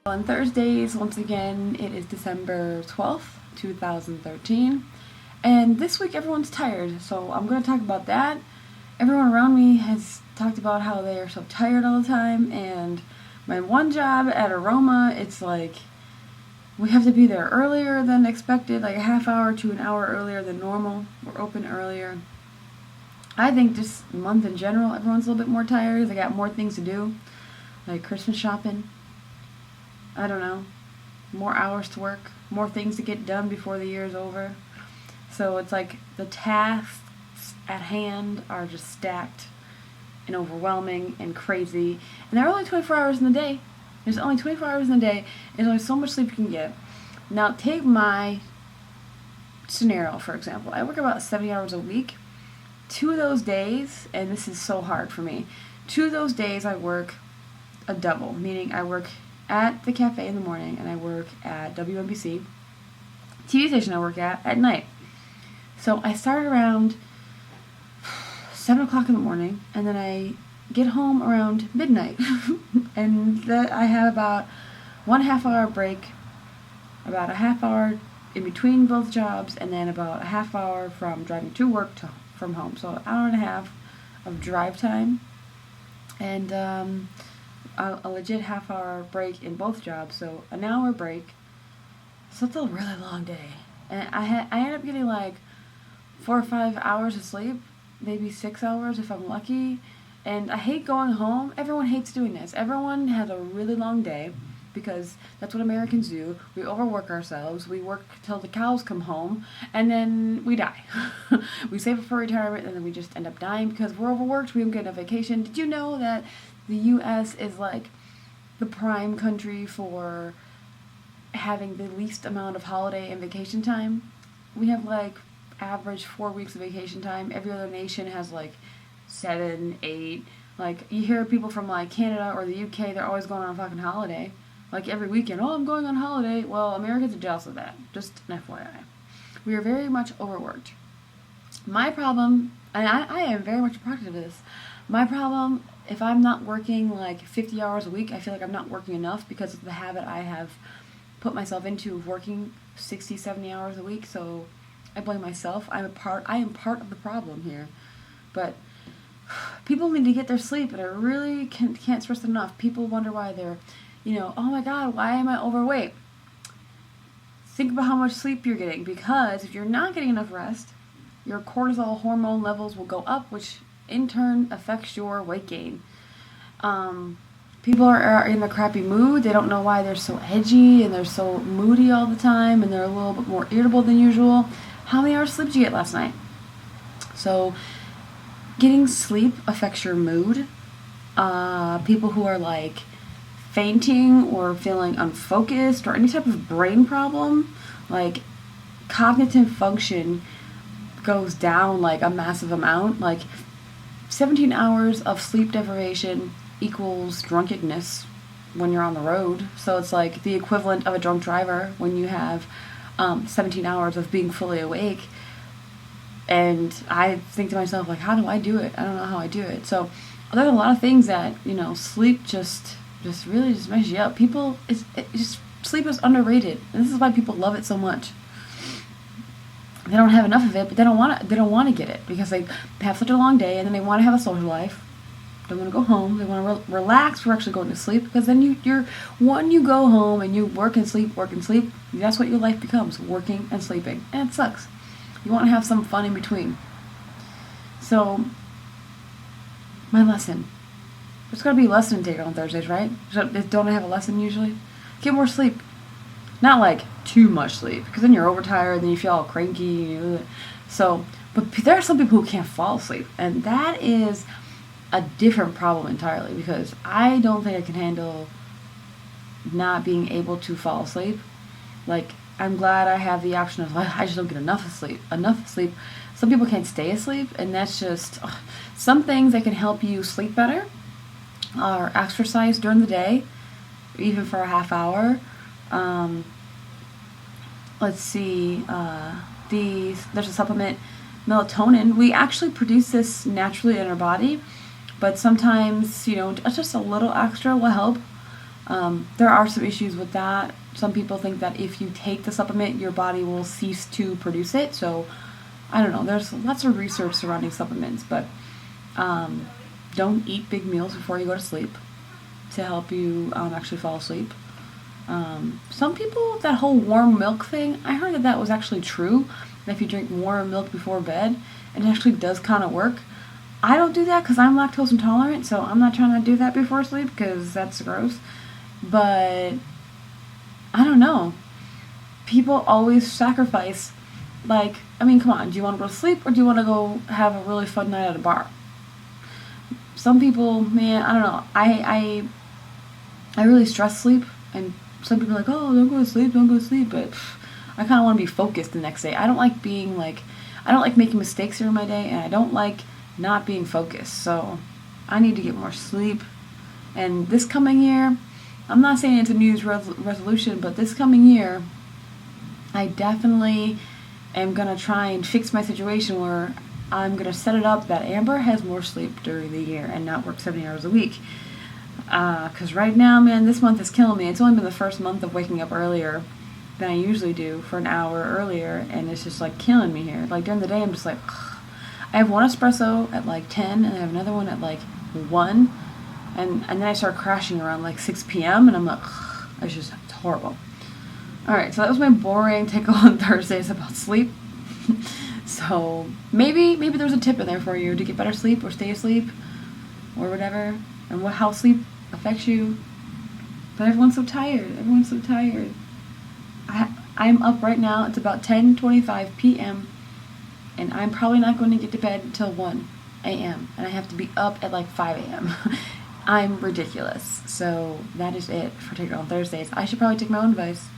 On Thursdays, once again, it is December 12th, 2013, and this week everyone's tired, so I'm going to talk about that. Everyone around me has talked about how they are so tired all the time, and my one job at Aroma, it's like we have to be there earlier than expected, like a half hour to an hour earlier than normal. We're open earlier. I think this month in general, everyone's a little bit more tired. They got more things to do, like Christmas shopping. I don't know, more hours to work, more things to get done before the year is over. So it's like the tasks at hand are just stacked and overwhelming and crazy. And there are only 24 hours in the day. There's only 24 hours in the day. There's only so much sleep you can get. Now take my scenario, for example. I work about 70 hours a week. 2 of those days, and this is so hard for me, 2 of those days I work a double, meaning I work at the cafe in the morning, and I work at WNBC, TV station I work at night. So I start around 7 o'clock in the morning, and then I get home around midnight. And then I have about 1.5 hour break, about a half hour in between both jobs, and then about a half hour from driving to work to from home. So an hour and a half of drive time, and a legit half hour break in both jobs, so an hour break. So it's a really long day, and I end up getting like 4 or 5 hours of sleep, maybe 6 hours if I'm lucky. And I hate going home. Everyone hates doing this. Everyone has a really long day because that's what Americans do. We overwork ourselves. We work till the cows come home, and then we die. We save it for retirement, and then we just end up dying because we're overworked. We don't get enough vacation. Did you know that the U.S. is like the prime country for having the least amount of holiday and vacation time? We have like average 4 weeks of vacation time. Every other nation has like 7, 8. Like you hear people from like Canada or the UK, they're always going on a fucking holiday. Like every weekend, oh, I'm going on holiday. Well, Americans are jealous of that. Just an FYI. We are very much overworked. My problem, and I am very much a product of this, my problem, if I'm not working like 50 hours a week, I feel like I'm not working enough because of the habit I have put myself into of working 60, 70 hours a week. So I blame myself. I am part of the problem here. But people need to get their sleep, and I really can't stress it enough. People wonder why they're, oh my God, why am I overweight? Think about how much sleep you're getting, because if you're not getting enough rest, your cortisol hormone levels will go up, which in turn affects your weight gain. People are in a crappy mood. They don't know why they're so edgy and they're so moody all the time, and they're a little bit more irritable than usual. How many hours sleep did you get last night? So getting sleep affects your mood. People who are like fainting or feeling unfocused or any type of brain problem, like cognitive function goes down like a massive amount. Like 17 hours of sleep deprivation equals drunkenness when you're on the road. So it's like the equivalent of a drunk driver when you have 17 hours of being fully awake. And I think to myself, like, how do I do it? I don't know how I do it. So there's a lot of things that, sleep just really just messes you up. Sleep is underrated. And this is why people love it so much. They don't have enough of it, but they don't want to get it because they have such a long day, and then they want to have a social life. They want to go home. They want to relax before actually going to sleep, because then when you go home and you work and sleep, that's what your life becomes, working and sleeping. And it sucks. You want to have some fun in between. So, my lesson. There's got to be a lesson to take on Thursdays, right? Don't I have a lesson usually? Get more sleep. Not like too much sleep, because then you're overtired and then you feel all cranky. But there are some people who can't fall asleep, and that is a different problem entirely, because I don't think I can handle not being able to fall asleep. Like, I'm glad I have the option of, I just don't get enough sleep. Some people can't stay asleep, and that's just some things that can help you sleep better are exercise during the day, even for a half hour. Let's see, there's a supplement, melatonin. We actually produce this naturally in our body, but sometimes, just a little extra will help. There are some issues with that. Some people think that if you take the supplement, your body will cease to produce it. So, I don't know. There's lots of research surrounding supplements, but don't eat big meals before you go to sleep to help you actually fall asleep. Some people, that whole warm milk thing, I heard that was actually true. If you drink warm milk before bed, it actually does kind of work. I don't do that because I'm lactose intolerant, so I'm not trying to do that before sleep because that's gross. But I don't know. People always sacrifice, like, I mean, come on, do you want to go to sleep or do you want to go have a really fun night at a bar? Some people, man, I don't know. I really stress sleep, and some people are like, oh, don't go to sleep, don't go to sleep, but I kind of want to be focused the next day. I don't like making mistakes during my day, and I don't like not being focused, so I need to get more sleep. And this coming year, I'm not saying it's a New Year's resolution, but this coming year, I definitely am going to try and fix my situation where I'm going to set it up that Amber has more sleep during the year and not work 70 hours a week. Because right now, man, this month is killing me. It's only been the first month of waking up earlier than I usually do for an hour earlier, and it's just like killing me here. Like during the day, I'm just like, ugh. I have one espresso at like 10, and I have another one at like 1, and then I start crashing around like 6 p.m., and I'm like, ugh. It's horrible. Alright, so that was my boring tickle on Thursdays about sleep. So maybe there's a tip in there for you to get better sleep or stay asleep or whatever, and how sleep affects you. But everyone's so tired. I'm up right now. It's about 10:25 p.m. and I'm probably not going to get to bed until 1 a.m. and I have to be up at like 5 a.m. I'm ridiculous. So that is it for Tickle on Thursdays. I should probably take my own advice.